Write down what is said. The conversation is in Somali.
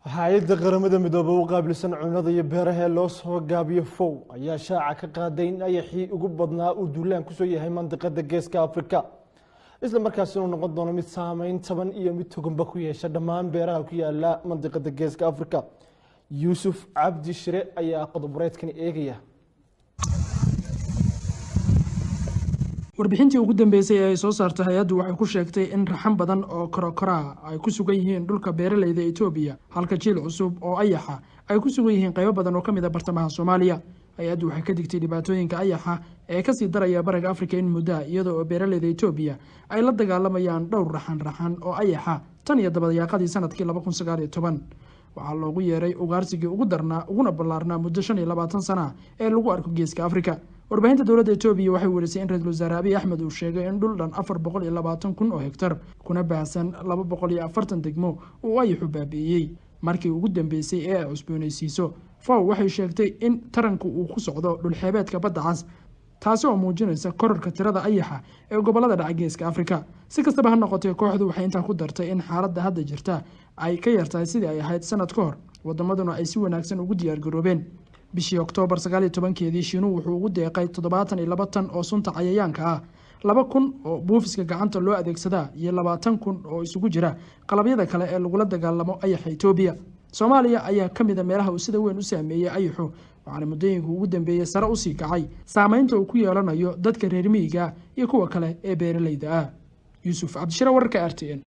hay'adda qaramada midoobay u qaabilsan cunnada iyo beeraha loo soo gaabiyo FOW ayaa shaaca ka qaaday in ayaxii ugu badnaa uu duulaan ku soo yahay mantiqada Geeska Afrika isla markaasina uu noqon doono mid saameyn taban iyo mid toganba ku yeesha dhammaan beeraha ku yaala mantiqada Geeska Afrika. Yusuf Cabdi Shire ayaa qodob-reedkan eegaya. warbixintii ugu dambeysay ee ay soo saartay hay'addu waxay ku sheegtay in raxan badan oo korokora ay ku sugan yihiin dhulka beeralayda Itoobiya halka jiil cusub oo ayaxa ay ku sugan yihiin qaybo badan oo ka mid ah bartamaha Soomaaliya. hay'addu waxay ka digtay dhibaatooyinka ayaxa ee ka sii daraya Bariga Afrika in muddo iyadoo beeralayda Itoobiya ay la dagaalamayaan dhowr raxan oo ayaxa tan iyo dabayaaqadii sanadkii 2019 waxaa loogu yeeray ugaarsigii ugu darnaa uguna ballaarnaa muddo 25 sano ee lagu arko Geeska Afrika. warbaahinta dowladda Itoobiya waxay wareysay in Ra'iisul Wasaare Abiy Ahmed uu sheegay in dhul dhan 420,000 oo hektar kuna baahsan 240 degmo uu ayaxu baabi'iyay markii ugu dambeysay ee ay cusboonaysiiso. FOW waxay sheegtay in taranku uu ku socdo dhul xeebeedka badda cas taasi oo muujinaysa kororka tirada ayaxa ee gobolada dhaca Geeska Afrika. si kastaba ha noqotee kooxdu waxay intaa ku dartay in xaaladda hadda jirta ay ka yartahay sidii ay ahayd sanad ka hor wadamaduna ay si wanaagsan ugu diyaar garoobeen. bishii Oktoobar 19keedii Shiinuhu wuxuu ugu deeqay 72 tan oo sunta cayayaanka ah 2,000 oo buufiska gacanta loo adeegsadaa iyo 20,000 oo isugu jira qalabyada kale ee lagula dagaalamo ayaxa Itoobiya. Soomaaliya ayaa ka mid ah meelaha uu sida weyn u saameeyay ayaxu waxaana muddooyinka ugu dambeeyay sare u sii kacay saameynta uu ku yeelanayo dadka reer miyiga iyo kuwa kale ee beeralayda ah. Yusuf Cabdi Shire, wararka RTN.